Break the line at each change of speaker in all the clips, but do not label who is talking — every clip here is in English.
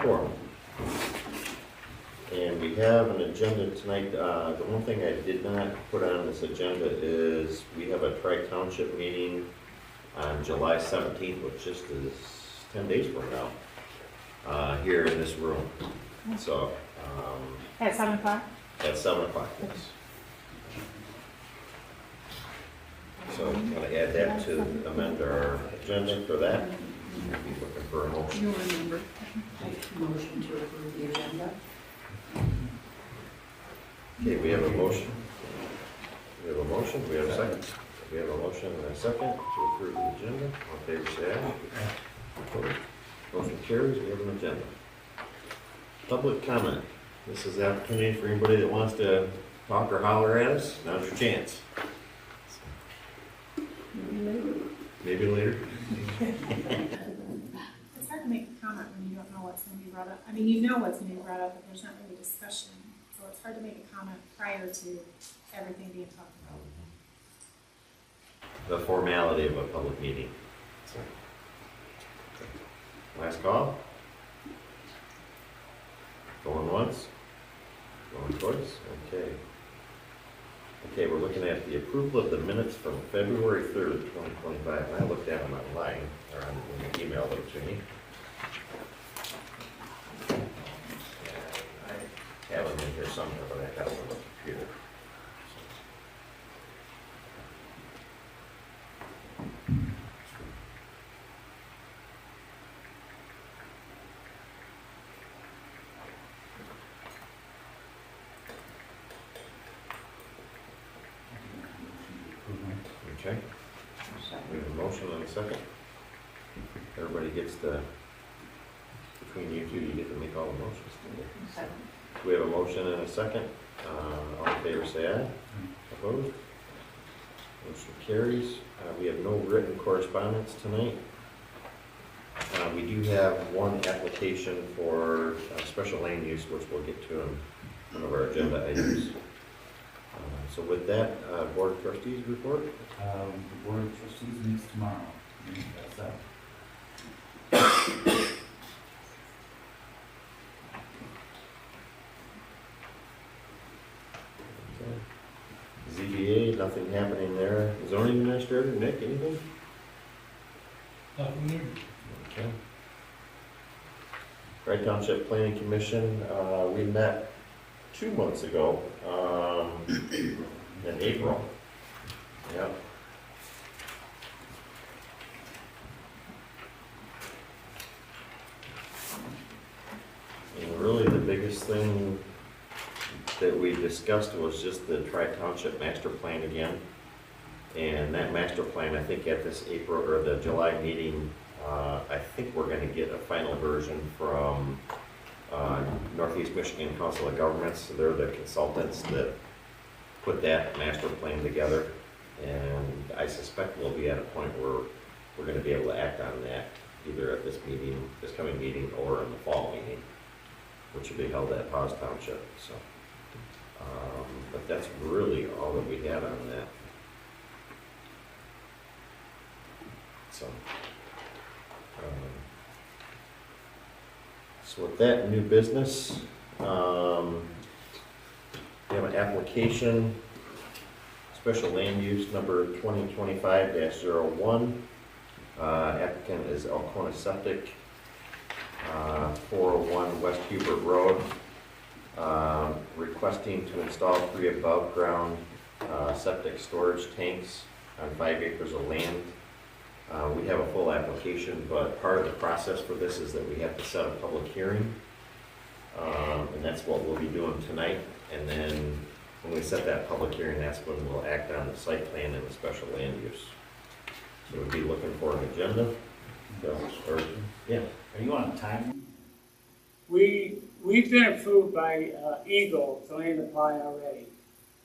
quorum. And we have an agenda tonight. The one thing I did not put on this agenda is we have a tri-township meeting on July 17th, which just is 10 days from now, here in this room. So,
At 7 o'clock?
at 7 o'clock, yes. So I'm gonna add that to amend our agenda for that. Be looking for a motion.
You'll remember. Motion to approve the agenda.
Okay, we have a motion. We have a motion, we have a second. We have a motion and a second to approve the agenda. All in favor, say aye. Opposed? Motion carries, we have an agenda. Public comment. This is the opportunity for anybody that wants to talk or holler at us. Now's your chance. Maybe later.
It's hard to make a comment when you don't know what's going to be brought up. I mean, you know what's going to be brought up, but there's not really discussion. So it's hard to make a comment prior to everything being talked about.
The formality of a public meeting. So, last call. Going once. Going twice. Okay. Okay, we're looking at the approval of the minutes from February 3rd, 2025. I looked at them online, or when you emailed them to me. I have them in here somewhere, but I got them on the computer. Okay, we have a motion and a second. Everybody gets the, between you two, you get to make all the motions. We have a motion and a second. All in favor, say aye. Opposed? Motion carries. We have no written correspondence tonight. We do have one application for special land use, which we'll get to in one of our agenda items. So with that, Board of Trustees report.
The Board of Trustees meets tomorrow. That's that.
ZBA, nothing happening there. Zoning Administrator, Nick, anything?
Nothing new.
Okay. Wright Township Planning Commission, we met 2 months ago, in April. Yep. And really the biggest thing that we discussed was just the Tri-Township Master Plan again. And that master plan, I think at this April or the July meeting, I think we're gonna get a final version from Northeast Michigan Council of Governments. They're the consultants that put that master plan together. And I suspect we'll be at a point where we're gonna be able to act on that either at this meeting, this coming meeting, or in the fall meeting, which will be held at Paz Township, so. But that's really all that we had on that. So with that new business, we have an application, special land use number 2025-01. Applicant is Alcona Septic, 401 West Hubert Road, requesting to install 3 above ground septic storage tanks on 5 acres of land. We have a full application, but part of the process for this is that we have to set a public hearing. And that's what we'll be doing tonight. And then when we set that public hearing, that's when we'll act on the site plan and the special land use. So we'll be looking for an agenda. Yeah.
Are you on time?
We've been approved by Eagle to land apply already,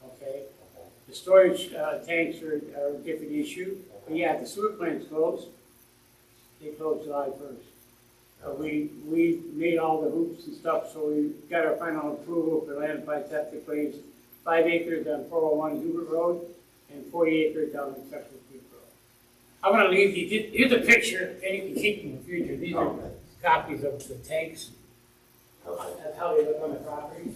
okay? The storage tanks are a different issue, but yeah, the sewer plant's closed. They closed July 1st. We made all the hoops and stuff, so we got our final approval for land apply septic claims. 5 acres on 401 Hubert Road and 40 acres down in Central Creek Road. I'm gonna leave you, here's a picture, and you can keep in the future. These are copies of the tanks.
Okay.
That's how they look on the property.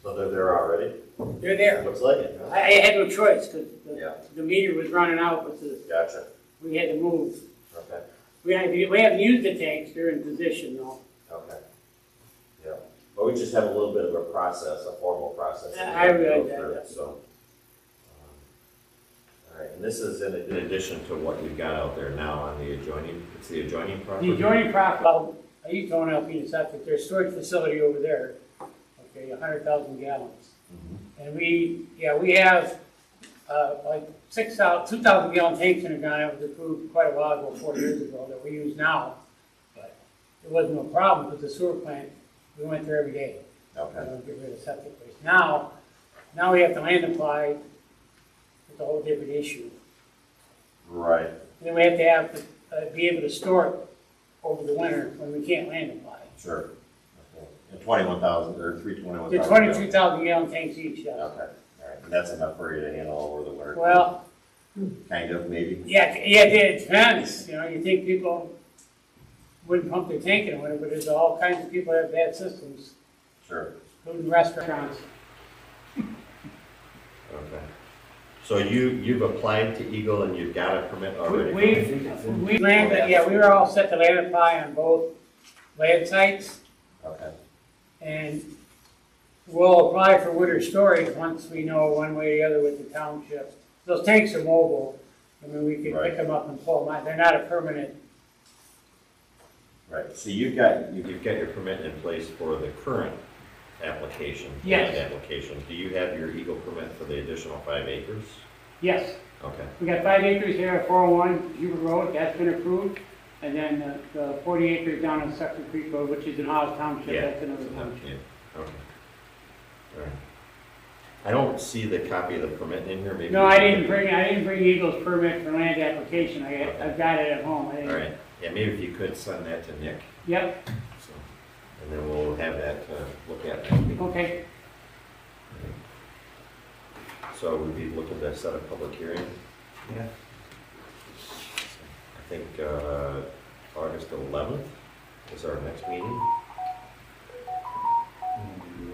So they're there already?
They're there.
Looks like it, huh?
I had no choice, because
Yeah.
the meter was running out, but
Gotcha.
we had to move.
Okay,
We haven't used the tanks, they're in position though.
okay. Yeah, but we just have a little bit of a process, a formal process. that we
I
have to
realize
go
that,
through, So. All right, and this is in addition to what you've got out there now on the adjoining, it's the adjoining property?
The adjoining property, well, I used to own Alcona septic, there's a storage facility over there, okay, 100,000 gallons.
Mhm.
And we have, like 2,000 gallon tanks in the ground, that was approved quite a while ago, 4 years ago, that we use now. But it wasn't no problem, because the sewer plant, we went there every day.
Okay,
Get rid of septic waste. Now we have to land apply, it's a whole different issue.
right,
And then we have to be able to store it over the winter when we can't land apply.
sure. Okay. And 21,000, or 321,000?
They're 22,000 gallon tanks each, yes.
Okay, all right, and that's enough for you to handle over the winter?
Well,
Kind of, maybe?
yeah, it depends, you know, you think people wouldn't pump their tank in the winter, but there's all kinds of people that have bad systems,
Sure,
including restaurants.
okay. So you've applied to Eagle and you've got a permit already?
We landed, yeah, we were all set to land apply on both land sites,
Okay,
and we'll apply for winter storage once we know one way or the other with the township. Those tanks are mobile, I mean, we can pick them up and pull them out, they're not a permanent.
right, so you've got your permit in place for the current application?
Yes.
land Application, do you have your Eagle permit for the additional 5 acres?
Yes,
Okay,
we got 5 acres here at 401 Hubert Road, that's been approved. And then the 40 acres down on Sucker Creek Road, which is in Hollis Township,
Yeah.
that's another township.
yeah, okay. All right. I don't see the copy of the permit in here, maybe?
No, I didn't bring Eagle's permit for land application, I've got it at home. I
All
didn't-
right, yeah, maybe if you could send that to Nick,
Yep,
so, and then we'll have that to look at next week.
okay,
So we'd be looking to set a public hearing,
Yeah.
I think, August 11th is our next meeting.
Maybe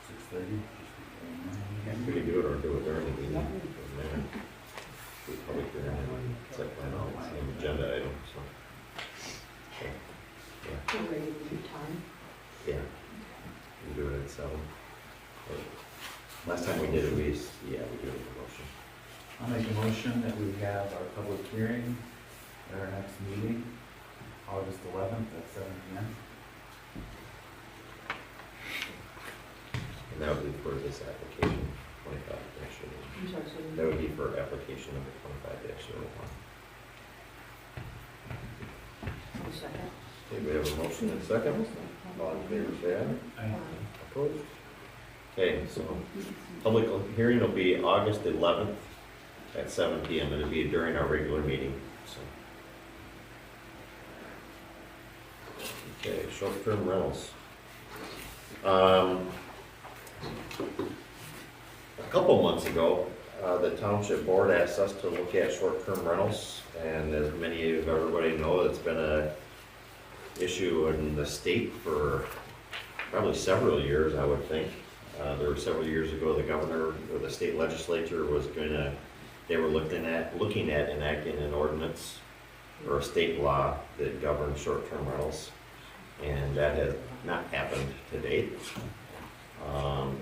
6:30.
We can do it or do it during the meeting. Doesn't matter. Do a public hearing and set plan on the same agenda item, so. Okay. Yeah,
We're ready to do time.
yeah. We do it at 7. Last time we did it, we do it in motion.
I'll make a motion that we have our public hearing at our next meeting, August 11th at 7 p.m.
And that would be for this application, 25 actually.
I'm sorry, so
That would be for application number 25-01.
the second.
Okay, we have a motion and a second. All in favor, say aye.
Aye.
Opposed? Okay, so public hearing will be August 11th at 7 p.m. It'll be during our regular meeting, so. Okay, short-term rentals. A couple months ago, the township board asked us to look at short-term rentals, and as many of everybody know, it's been a issue in the state for probably several years, I would think. There were several years ago, the governor or the state legislature was they were looking at enacting an ordinance or a state law that governs short-term rentals, and that has not happened to date.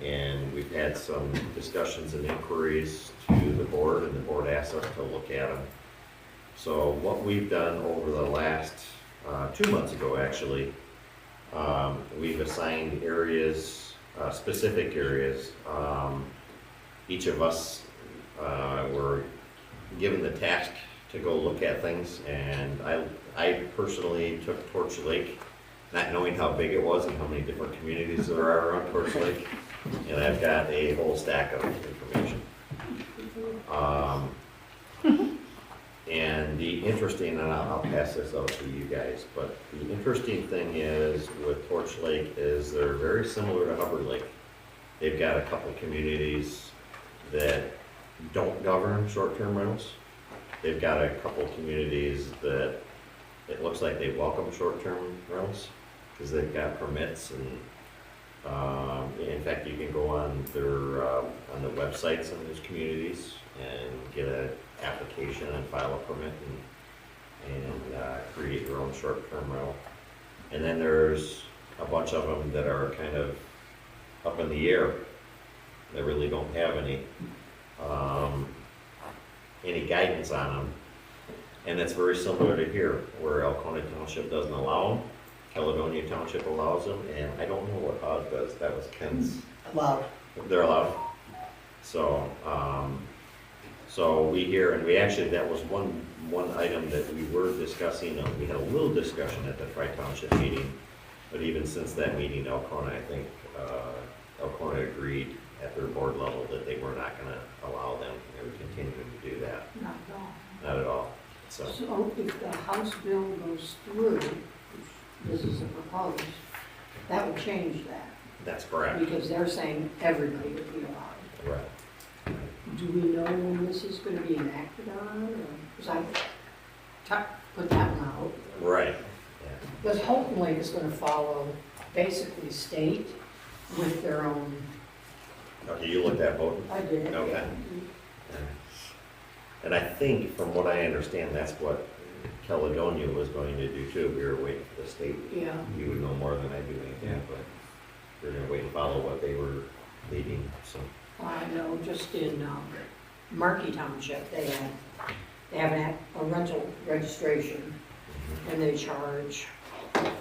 And we've had some discussions and inquiries to the board, and the board asked us to look at them. So what we've done over the last, 2 months ago actually, we've assigned areas, specific areas. Each of us were given the task to go look at things, and I personally took Torch Lake, not knowing how big it was and how many different communities there are around Torch Lake, and I've got a whole stack of information. And the interesting, and I'll pass this out to you guys, but the interesting thing is with Torch Lake is they're very similar to Hubbard Lake. They've got a couple communities that don't govern short-term rentals. They've got a couple communities that it looks like they welcome short-term rentals, because they've got permits and, in fact, you can go on their, on the websites of those communities and get an application and file a permit and create your own short-term rental. And then there's a bunch of them that are kind of up in the air. They really don't have any guidance on them. And that's very similar to here, where Alcona Township doesn't allow them, Caledonia Township allows them, and I don't know what Hog does, that was Ken's.
Allowed.
They're allowed. So, so we hear, and we actually, that was one item that we were discussing, we had a little discussion at the Tri-Township meeting, but even since that meeting, Alcona, I think, Alcona agreed at their board level that they were not gonna allow them, they were continuing to do that,
Not at all.
not at all, so.
So if the House bill goes through, which this is a proposed, that would change that,
That's correct.
because they're saying everybody would be allowed.
Right.
Do we know when this is gonna be enacted on, or, because I put that one out.
Right, yeah.
Because Houghton Lake is gonna follow basically state with their own,
Okay, you looked at both?
I did.
Okay.
yeah.
And I think, from what I understand, that's what Caledonia was going to do too. We were waiting for the state.
Yeah,
You would know more than I do anything,
Yeah.
but we're gonna wait and follow what they were leading, so.
I know, just in Markey Township, they have a rental registration, and they charge $100,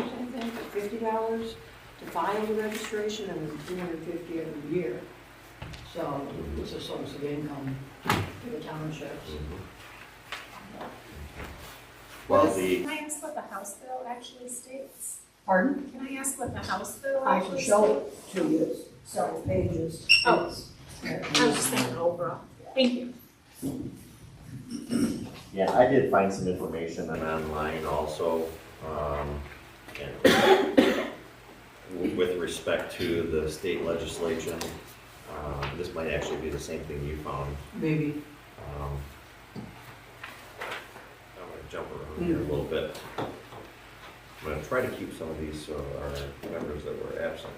I think, or $50 to file the registration, and then $350 every year. So it's a source of income for the townships.
Well,
Can I ask what the House bill actually states?
Pardon?
Can I ask what the House bill
I
actually
can
states?
show it to you, several pages.
Oh. I was just thinking overall. Thank you.
yeah, I did find some information online also, and with respect to the state legislation, this might actually be the same thing you found.
Maybe.
I'm gonna jump around here a little bit. I'm gonna try to keep some of these, so our members that were absent.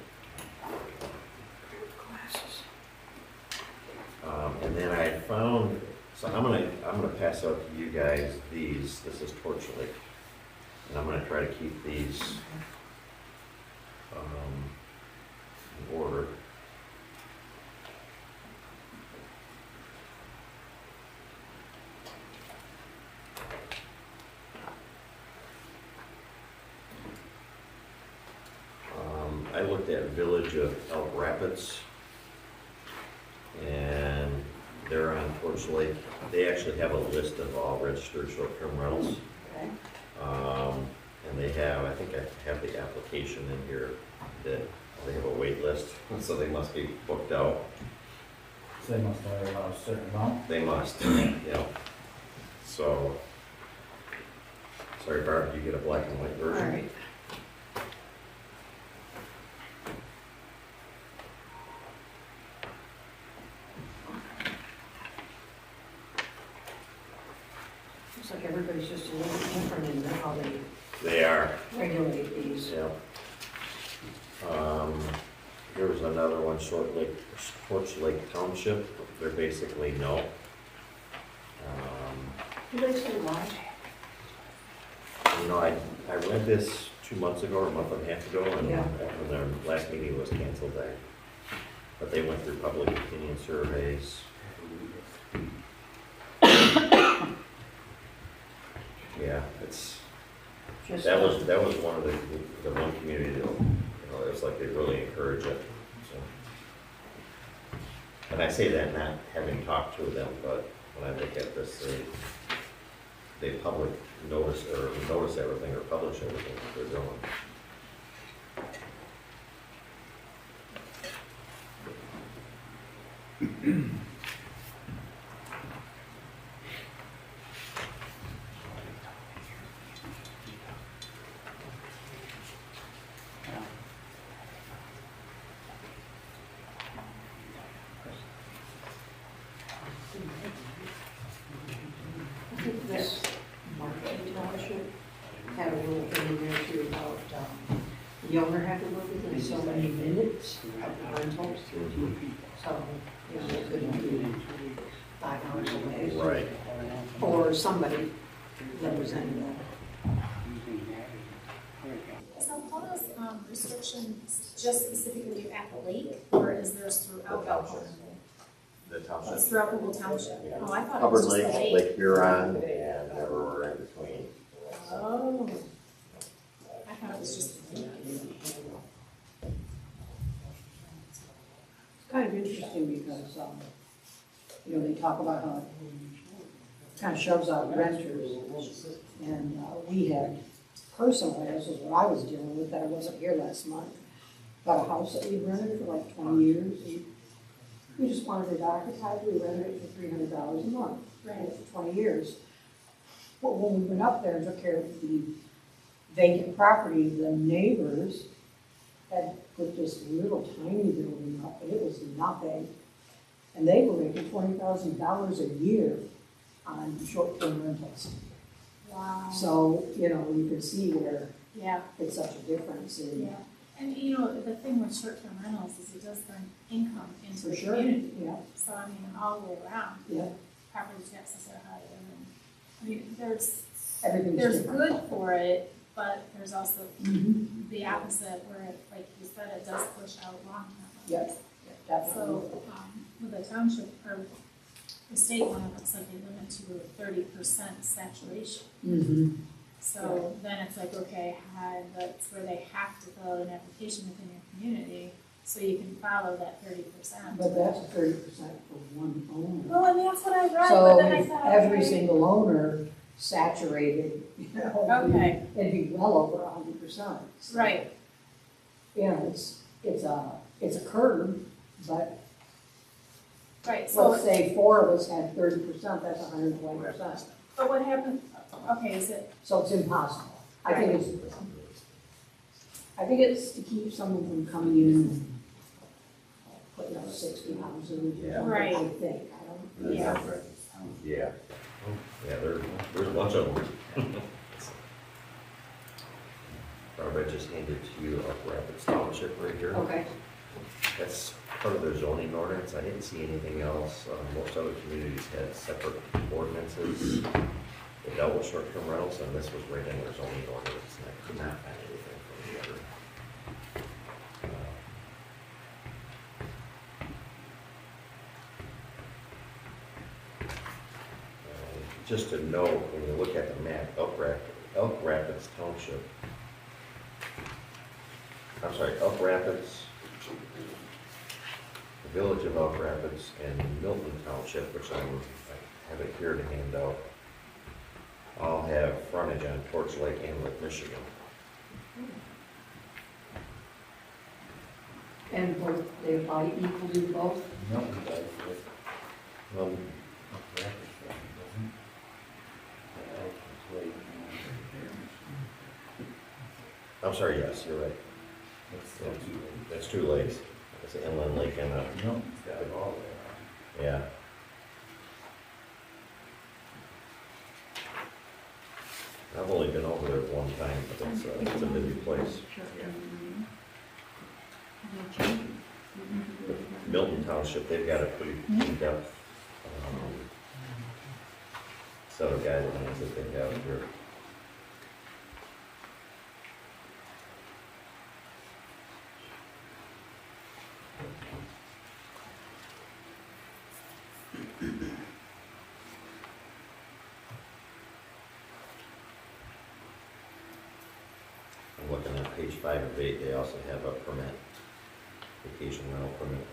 Glasses.
And then I found, so I'm gonna pass out to you guys these, this is Torch Lake. And I'm gonna try to keep these, in order. I looked at Village of Elk Rapids, and they're on Torch Lake. They actually have a list of all registered short-term rentals.
Okay.
And they have, I think I have the application in here, that they have a wait list, so they must be booked out.
So they must have a certain amount.
They must, yeah. So, sorry Barb, you get a black and white
All
version?
right. Looks like everybody's just a little different in how they
They are,
regulate these.
yeah. Here was another one, Torch Lake Township, they're basically no.
Do they say why?
You know, I read this 2 months ago, or a month and a half ago, and
Yeah.
when their last meeting was canceled, but they went through public opinion surveys. Yeah,
Just
that was one of the one community that, it was like they really encourage it, so. And I say that not having talked to them, but when I look at this, they public notice everything or publish everything that they're doing.
I think this Markey Township the owner had to live within so many minutes of the rental. So, you know, it could be 5 hours away.
Right.
Or somebody representing that.
Is Alcona's restrictions just specifically at the lake, or is theirs throughout Alcona?
The
It's
township.
throughout the whole township? Oh, I thought it
Hubbard
was just the
Lake,
lake.
Lake Huron, and everywhere in between.
Oh. I thought it was just the lake.
It's kind of interesting because, you know, they talk about how it kind of shoves out renters. And we had personally, this is what I was dealing with, that I wasn't here last month, got a house that we rented for like 20 years. And we just wanted it occupied, we rented it for $300 a month, rented it for 20 years. But when we went up there and took care of the vacant property, the neighbors had put this little tiny building up, and it was nothing. And they were making $20,000 a year on short-term rentals.
Wow.
So, you know, you can see where
Yeah,
it's such a difference in.
yeah. And you know, the thing with short-term rentals is it does bring income into
For
the
sure,
community.
yeah,
So I mean, all the way around,
yeah,
property taxes are higher and, I mean, there's
everything's different.
good for it, but there's also
Mhm.
the opposite where, like you said, it does push out long-term rentals.
Yep, definitely.
So, with the township, or the state one, it looks like they limit to a 30% saturation.
Mhm.
So then it's like, okay, that's where they have to fill out an application within your community, so you can follow that 30%.
But that's 30% for one owner.
Well, and that's what I read, but
So
then I
if
thought,
every
okay.
single owner saturated, you know,
Okay.
it'd be well over 100%. So,
Right,
You know, it's a curve, but
right, so,
let's say 4 of us had 30%, that's 120%.
but what happened, okay, is it,
So it's impossible. I think it's to keep someone from coming in and putting up 60 houses.
Yeah.
Right.
I think, I don't.
Yeah.
Yeah. Yeah, there's a bunch of them. Barbara just handed to you a Rapids Township right here.
Okay.
That's part of their zoning ordinance. I didn't see anything else. Most other communities had separate ordinances that dealt with short-term rentals, and this was right in their zoning ordinance, and I could not find anything from the other. Just to note, when you look at the map, Elk Rapids Township, I'm sorry, Elk Rapids, the village of Elk Rapids, and Milton Township, which I have it here to hand out, all have frontage on Torch Lake and Lake Michigan.
And will they apply equally to both?
No, it does, but
Um,
Rapids doesn't. The Elk is way
I'm sorry, yes, you're right. That's two lakes. It's an inland lake and a,
No, it's got it all there.
yeah. I've only been over there one time, but it's a busy place. Milton Township, they've got a pretty in-depth set of guidelines that they have here. I'm looking at page 5 of 8, they also have a permit, vacation rental permit.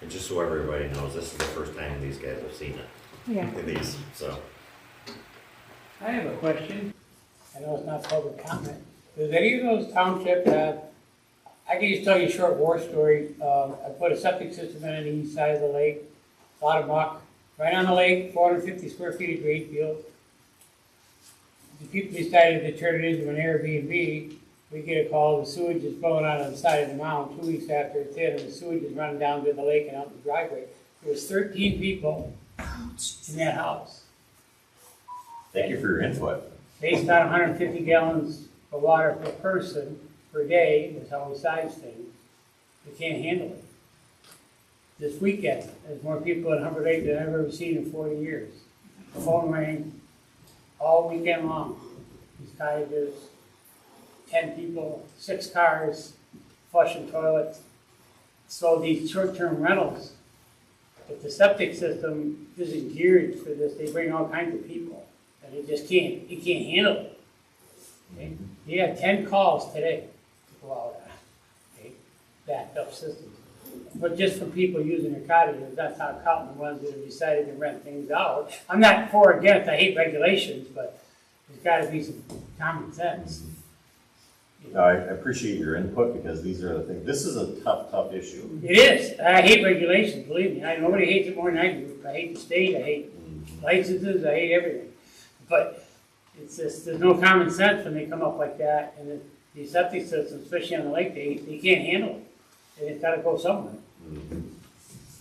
And just so everybody knows, this is the first time these guys have seen it.
Yeah.
These, so.
I have a question. I know it's not public comment. Does any of those townships have, I can just tell you a short war story. I put a septic system in on the east side of the lake, a lot of muck. right on the lake, 450 square feet of green field. The people decided to turn it into an Airbnb. We get a call, the sewage is blowing out on the side of the mound 2 weeks after it's in, and the sewage is running down to the lake and out the driveway. There was 13 people in that house.
Thank you for your input.
Based on 150 gallons of water per person per day, is how we size things. We can't handle it. This weekend, there's more people in Humber Lake than I've ever seen in 40 years. The phone rang all weekend long. These cottages, 10 people, 6 cars, flushing toilets. So these short-term rentals, if the septic system isn't geared for this, they bring all kinds of people. And it just can't, it can't handle it. Okay? You had 10 calls today to go out, okay, backed up systems. But just from people using their cottages, that's not counting the ones that have decided to rent things out. I'm not for or against, I hate regulations, but there's gotta be some common sense. You know?
I appreciate your input because these are the things, this is a tough issue.
It is, I hate regulations, believe me, nobody hates it more than I do. I hate the state, I hate licenses, I hate everything. But it's just, there's no common sense when they come up like that, and the septic systems, especially on the lake, they can't handle it. And it's gotta go somewhere.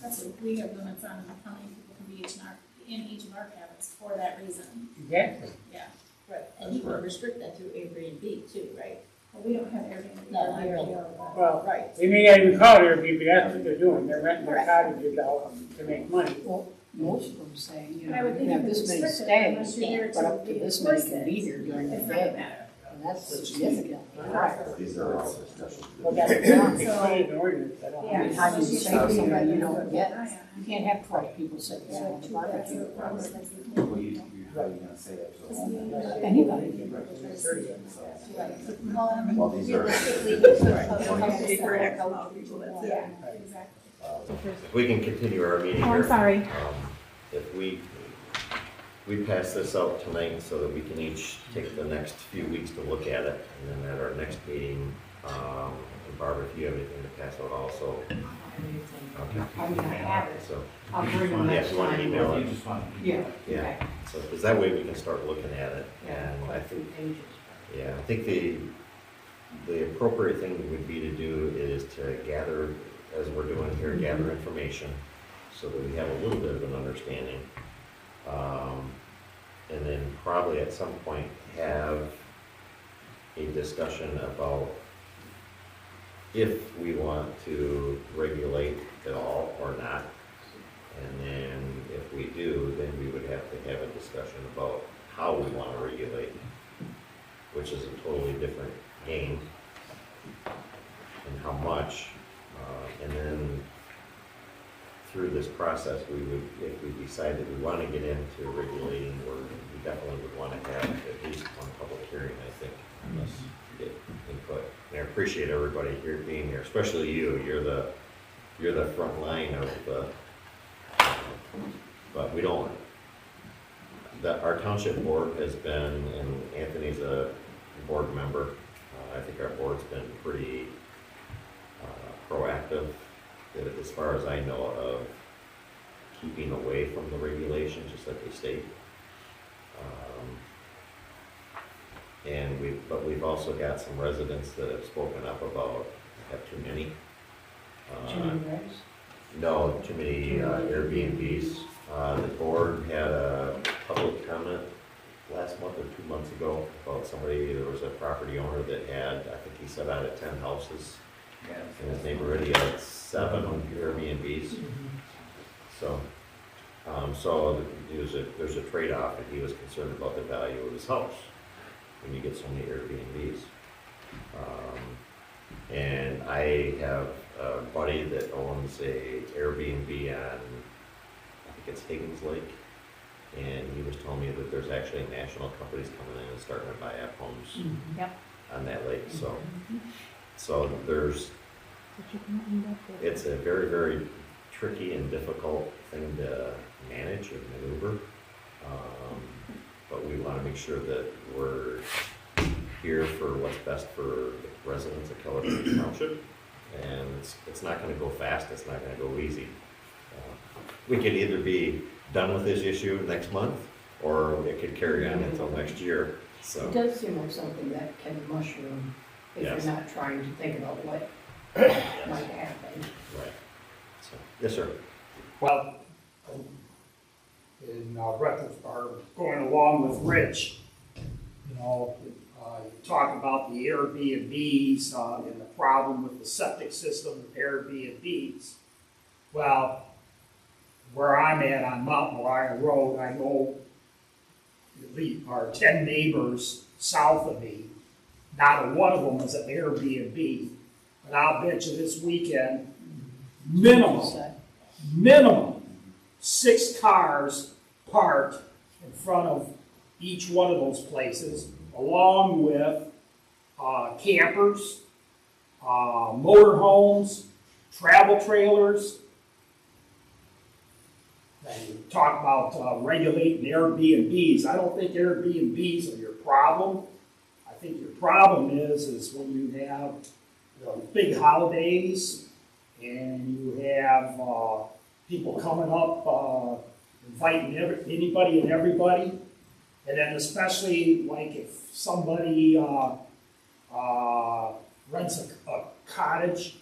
That's what we have limits on how many people can be in each of our cabins for that reason.
Exactly.
Yeah.
Right, and you can restrict that through Airbnb too, right?
Well, we don't have Airbnb.
No, not really.
Well,
Right.
they may not even call it Airbnb, that's what they're doing, they're renting their cottages out to make money.
Well, most of them say, you
But I
know,
would
you
think
have
you
this
could
many
restrict it unless
stays,
you're here
but up to
to
this many
enforce
can
it.
be here during the
It's not
day.
matter.
And that's significant.
These are all discussions.
Well, that's, they put it in the ordinance, I don't know.
Yeah.
mean, how do you say to somebody, you don't get,
Yeah.
you can't have 12 people sitting
Yeah,
around the
that's
barbecue.
what I was thinking.
Well, how are you gonna say that to a homeowner?
Anybody.
Well, these are,
Yeah, exactly.
if we can continue our meeting
Oh,
here.
I'm sorry.
If we pass this out tonight so that we can each take the next few weeks to look at it, and then at our next meeting, and Barbara, if you have anything to pass out also. Okay.
I'm gonna have it.
So,
I'll bring them
yeah,
next
if you want to
time.
email
You
it,
just want.
Yeah.
yeah,
Okay.
so, because that way we can start looking at it,
Yeah,
and I
quite
think,
a few pages.
yeah, I think the appropriate thing would be to do is to gather, as we're doing here, gather information, so that we have a little bit of an understanding. And then probably at some point have a discussion about if we want to regulate at all or not. And then if we do, then we would have to have a discussion about how we want to regulate, which is a totally different game, and how much. And then through this process, we would, if we decide that we want to get into regulating, or we definitely would want to have at least one public hearing, I think, on this, to get input. And I appreciate everybody here being here, especially you. You're the front line of the, but we don't, our township board has been, and Anthony's a board member. I think our board's been pretty proactive, as far as I know, of keeping away from the regulations, just like they state. But we've also got some residents that have spoken up about have too many.
Too many regs?
No, too many Airbnbs. The board had a public comment last month or 2 months ago about somebody, there was a property owner that had, I think he said out of 10 houses in his neighborhood, he had 7 Airbnbs. So, there's a trade-off, and he was concerned about the value of his house when you get so many Airbnbs. And I have a buddy that owns a Airbnb on, I think it's Higgins Lake, and he was telling me that there's actually national companies coming in and starting to buy up homes
Yep.
on that lake, so there's, it's a very, very tricky and difficult thing to manage and maneuver. But we want to make sure that we're here for what's best for the residents of Caledonia Township. And it's not going to go fast, it's not going to go easy. We could either be done with this issue next month, or it could carry on until next year, so.
It does seem like something that can mushroom if
Yes.
you're not trying to think about what
Yes.
might happen.
Right. So, yes, sir.
Well, in reference, or going along with Rich, you know, you talk about the Airbnbs and the problem with the septic system with Airbnbs. Well, where I'm at on Mount Moriah Road, I know at least our 10 neighbors south of me, not a one of them is an Airbnb. But I'll bet you this weekend, minimum 6 cars parked in front of each one of those places, along with campers, motorhomes, travel trailers. And you talk about regulating Airbnbs. I don't think Airbnbs are your problem. I think your problem is when you have big holidays and you have people coming up, inviting anybody and everybody, and then especially like if somebody rents a cottage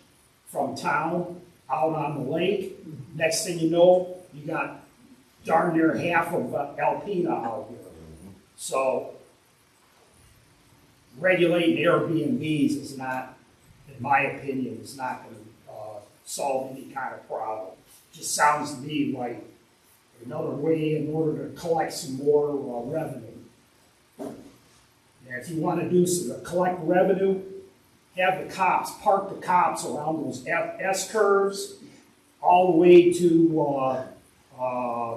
from town out on the lake, next thing you know, you got darn near half of Alpena out here. So regulating Airbnbs is not, in my opinion, is not going to solve any kind of problem. Just sounds to me like another way in order to collect some more revenue. And if you want to do some collect revenue, have the cops, park the cops around those S-curves all the way to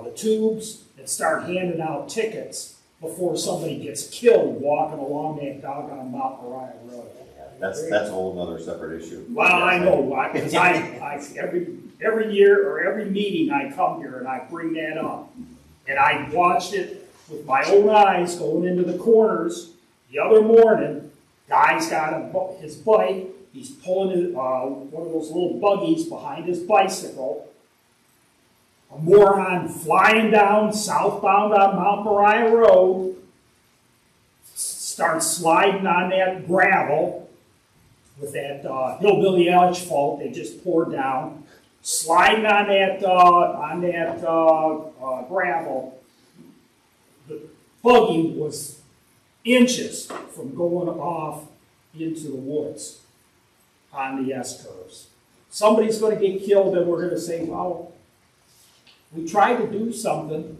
the tubes and start handing out tickets before somebody gets killed walking along that doggone Mount Moriah Road.
That's a whole nother separate issue.
Well, I know, because I every year or every meeting I come here and I bring that up. And I watched it with my own eyes going into the corners the other morning. Guy's got his bike, he's pulling one of those little buggies behind his bicycle. A moron flying down southbound on Mount Moriah Road, starts sliding on that gravel with that hillbilly asphalt they just poured down, sliding on that gravel. The buggy was inches from going off into the woods on the S-curves. Somebody's going to get killed, and we're going to say, well, we tried to do something.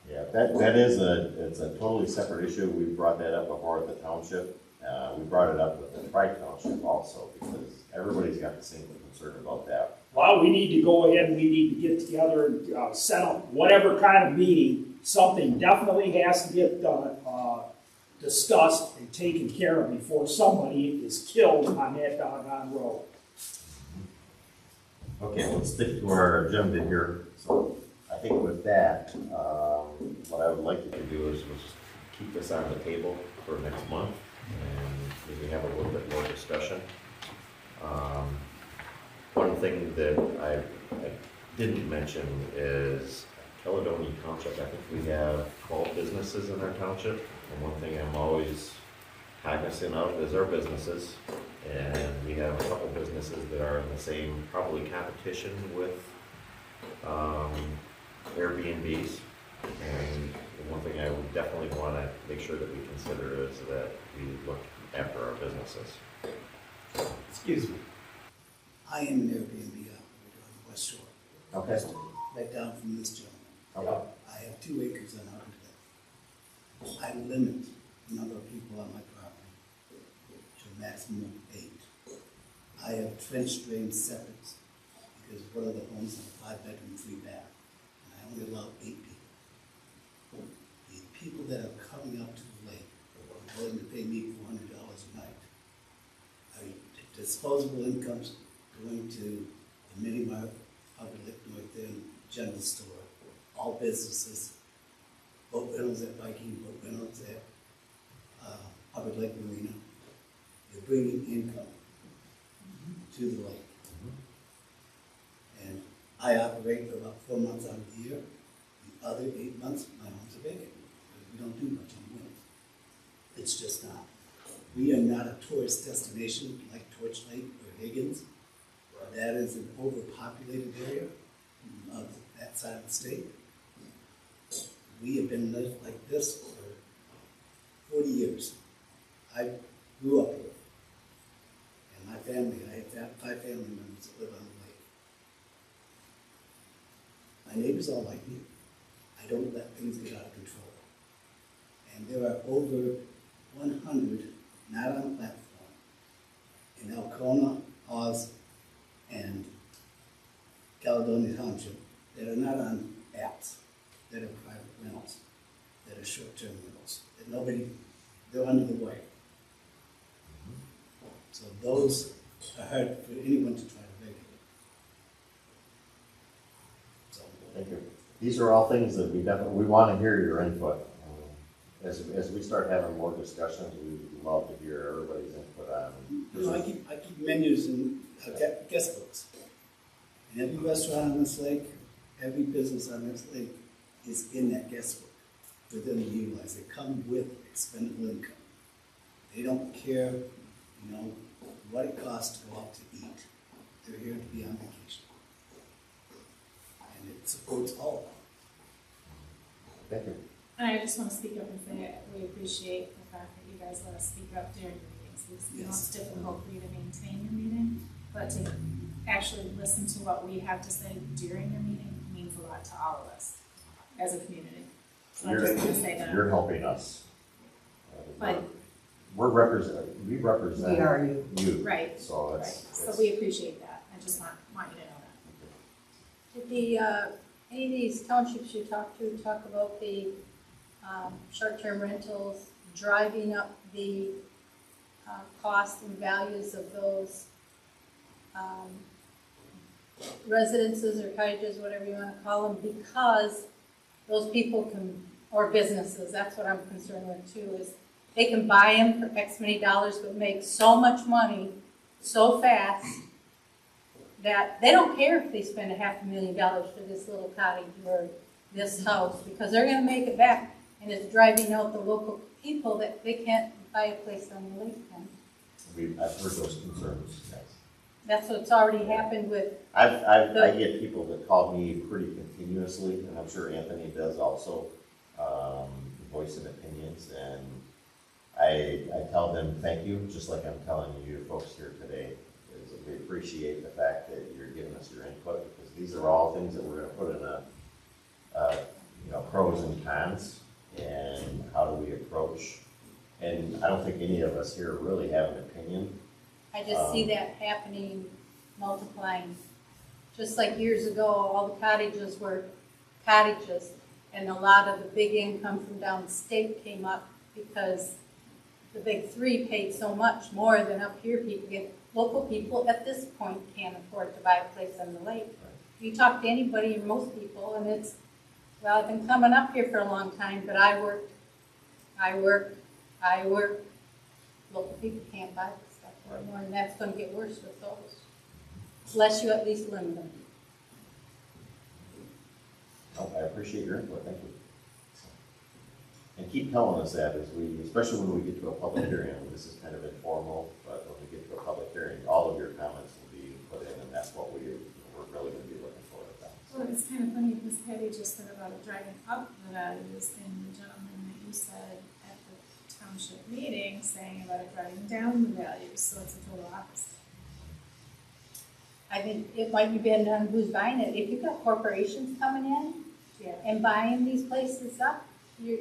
Yeah, that is it's a totally separate issue. We brought that up before at the township. We brought it up with the Tri-Township also, because everybody's got the same concern about that.
Well, we need to go ahead and we need to get together and set up whatever kind of meeting. Something definitely has to get discussed and taken care of before somebody is killed on that doggone road.
Okay, let's stick to our agenda here. So I think with that, what I would like you to do is just keep this on the table for next month and maybe have a little bit more discussion. One thing that I didn't mention is Caledonia Township. I think we have 12 businesses in our township, and one thing I'm always cognizant of is our businesses. And we have a couple businesses that are in the same, probably competition with Airbnbs. And one thing I would definitely want to make sure that we consider is that we look after our businesses.
Excuse me. I am an Airbnb operator on the West Shore.
Okay.
Right down from this gentleman.
Okay.
I have 2 acres on Outlet. I limit the number of people on my property to a maximum of 8. I have trench drain septics because one of the homes is a 5-bedroom, 3-bath, and I only allow 8 people. The people that are coming up to the lake are willing to pay me $400 a night. Disposable incomes going to the mini mart, Public North End, general store, all businesses, boat rentals at Viking, boat rentals at Public Lake Marina. They're bringing income to the lake. And I operate for about 4 months out of the year. The other 8 months, my homes are vacant. We don't do much on winters. It's just not. We are not a tourist destination like Torch Lake or Higgins. That is an overpopulated area of that side of the state. We have been living like this for 40 years. I grew up here. And my family, I have 5 family members that live on the lake. My neighbors all like me. I don't let things get out of control. And there are over 100 not on platform in Alcona, Oz, and Caledonia Township that are not on apps, that are private rentals, that are short-term rentals, that nobody, they're under the way. So those are hard for anyone to try to regulate. So,
Thank you. These are all things that we want to hear your input. As we start having more discussions, we'd love to hear everybody's input on.
you know, I keep menus and guest books. And every restaurant on this lake, every business on this lake is in that guest book for them to utilize. They come with expendable income. They don't care, you know, what it costs to go out to eat. They're here to be on vacation. And it supports all of them.
Thank you.
And I just want to speak up and say we appreciate the fact that you guys let us speak up during your meetings. We know it's difficult for you to maintain your meeting, but to actually listen to what we have to say during your meeting means a lot to all of us as a community. So I just want to say that.
You're helping us.
But,
We represent
We are you.
you.
right,
So
right.
it's.
So we appreciate that. I just want you to know that.
Did the, any of these townships you talked to talk about the short-term rentals driving up the cost and values of those residences or cottages, whatever you want to call them, because those people can, or businesses, that's what I'm concerned with too, is they can buy them for X many dollars but make so much money so fast that they don't care if they spend $500,000 for this little cottage or this house, because they're gonna make it back, and it's driving out the local people that they can't buy a place on the lake then.
I've heard those concerns, yes.
That's what's already happened with,
I get people that call me pretty continuously, and I'm sure Anthony does also, voicing opinions, and I tell them thank you, just like I'm telling you folks here today, is that we appreciate the fact that you're giving us your input, because these are all things that we're gonna put in pros and cons, and how do we approach, and I don't think any of us here really have an opinion.
I just see that happening, multiplying. Just like years ago, all the cottages were cottages, and a lot of the big income from downstate came up because the big three paid so much more than up here people get. Local people at this point can't afford to buy a place on the lake. You talk to anybody, or most people, and it's, well, I've been coming up here for a long time, but I work. Local people can't buy this stuff anymore, and that's gonna get worse with those. Unless you at least limit them.
Oh, I appreciate your input, thank you. And keep telling us that especially when we get to a public hearing, this is kind of informal, but when we get to a public hearing, all of your comments will be put in, and that's what we're really gonna be looking for at that.
Well, it's kind of funny because Patty just said about it driving up the values, and the gentleman that you said at the township meeting saying about it driving down the values, so it's a total opposite.
I think it might depend on who's buying it. If you've got corporations coming in
Yeah.
and buying these places up, your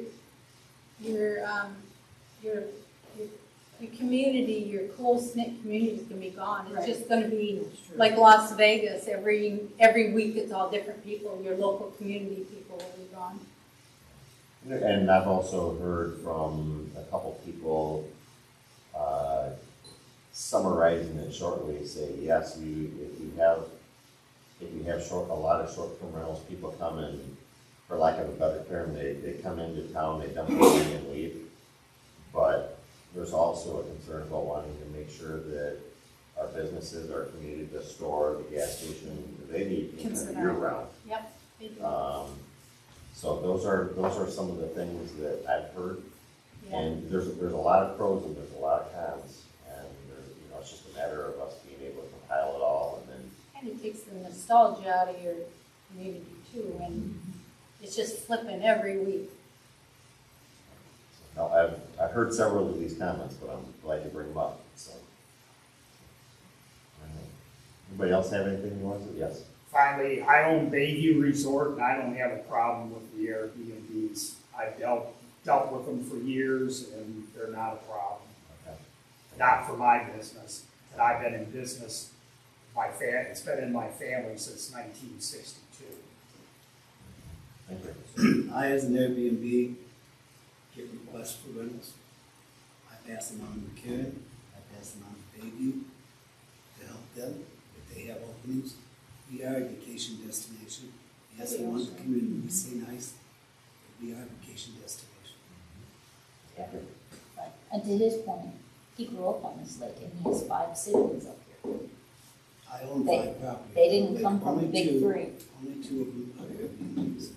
community, your close-knit community is gonna be gone. It's
Right.
just gonna be like Las Vegas. Every week it's all different people. Your local community people will be gone.
And I've also heard from a couple people, summarizing it shortly, say, yes, if you have a lot of short-term rentals, people come in, for lack of a better term, they come into town, they dump their money and leave. But there's also a concern about wanting to make sure that our businesses, our community, the store, the gas station, they need internet
Consider.
year round.
Yep, they do.
So those are some of the things that I've heard.
Yeah.
And there's a lot of pros and there's a lot of cons. And there's, it's just a matter of us being able to compile it all and then,
Kind of takes the nostalgia out of your community too, and it's just flipping every week.
now, I've heard several of these comments, but I'm glad to bring them up, so. All right. Anybody else have anything you want to say? Yes?
Finally, I own Bayview Resort, and I don't have a problem with the Airbnbs. I've dealt with them for years, and they're not a problem.
Okay.
Not for my business. And I've been in business, it's been in my family since 1962.
Thank you.
I, as an Airbnb, get requests for rentals. I pass them on to Karen, I pass them on to Bayview to help them if they have openings. We are a vacation destination. Yes, we want the community to stay nice, but we are a vacation destination.
Right. And to his point, he grew up on this lake and he has 5 siblings up here.
I own
They-
5 properties.
They didn't
Like,
come from the
only
big
2
three.
Only 2 of them are Airbnbs.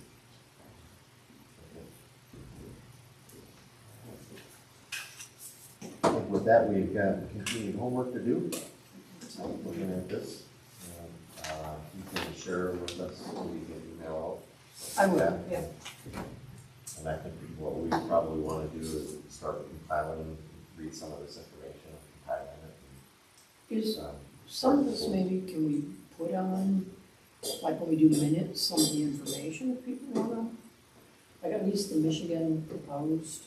I think with that, we've got continued homework to do. Looking at this, you can share with us, we can email out.
I will, yeah.
And I think what we probably want to do is start compiling, read some of this information, compiling it.
Is
and,
some of this maybe, can we put on, like when we do minutes, some of the information that people want to, like at least the Michigan proposed?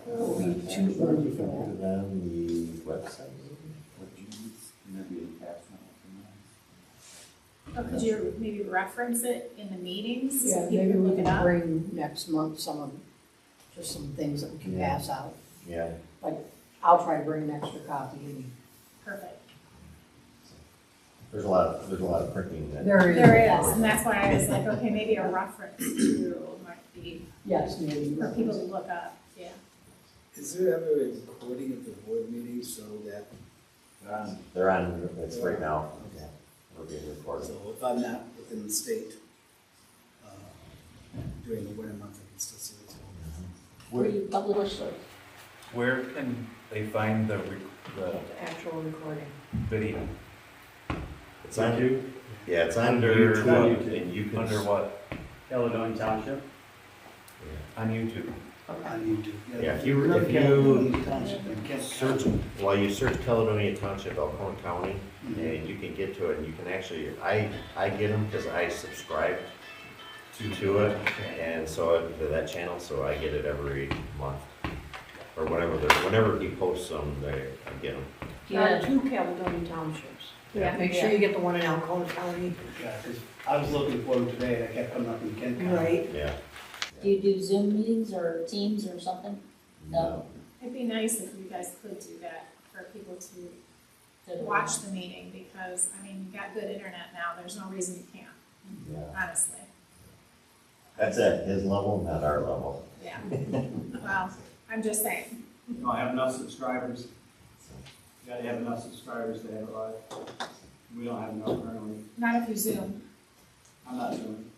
Or we too
Sure,
early
you
for
can
that?
put it on the website.
Or could you maybe reference it in the meetings?
Yeah,
so people
maybe
can
we
look it
can
up?
bring next month just some things that we can
Yeah.
pass out.
Yeah,
Like, I'll try to bring an extra copy.
Perfect.
there's a lot of printing that.
There is.
There is, and that's why I was like, okay, maybe a reference to might be
Yes, maybe.
for people to look up, yeah.
Is there ever a recording of the board meeting so that,
They're on, it's right now, we're being recorded.
so if I'm not within the state during the winter months, I can still see what's going on?
Where you publish it.
Where can they find the
The actual recording.
video?
It's on, yeah, it's
Under
YouTube,
what?
and you can.
Under what?
Caledonia Township.
Yeah.
On YouTube?
On YouTube.
Yeah, if you
Caledonia Township and Kent
search, while you search Caledonia Township, Alcona County, and you can get to it, and you can actually, I get them because I subscribe to it, and so, to that channel, so I get it every month. Or whenever he posts them, I get them.
There are 2 Caledonia townships.
Yeah.
Make sure you get the one in Alcona County.
Yeah, 'cause I was looking for them today, and I kept coming up in Kent County.
Right.
Yeah.
Do you do Zoom meetings or Teams or something? No.
It'd be nice if you guys could do that for people to watch the meeting, because, I mean, you've got good internet now, there's no reason you can't,
Yeah.
honestly,
That's at his level, not our level.
yeah. Well, I'm just saying,
You don't have enough subscribers. You gotta have enough subscribers to have it live. We don't have enough currently.
not if you Zoom,
I'm not doing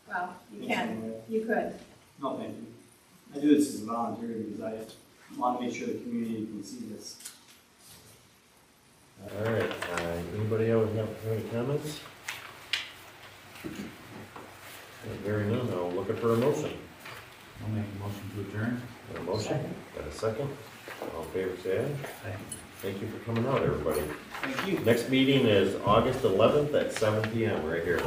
well, you
it.
can, you could.
No, thank you. I do this as a volunteer because I want to make sure the community can see this.
All right, anybody else have any comments? Hearing none, I'll look for a motion.
I'll make a motion to adjourn.
Got a motion? Got a second? All in favor, say aye.
Aye.
Thank you for coming out, everybody.
Thank you.
Next meeting is August 11th at 7 PM, right here.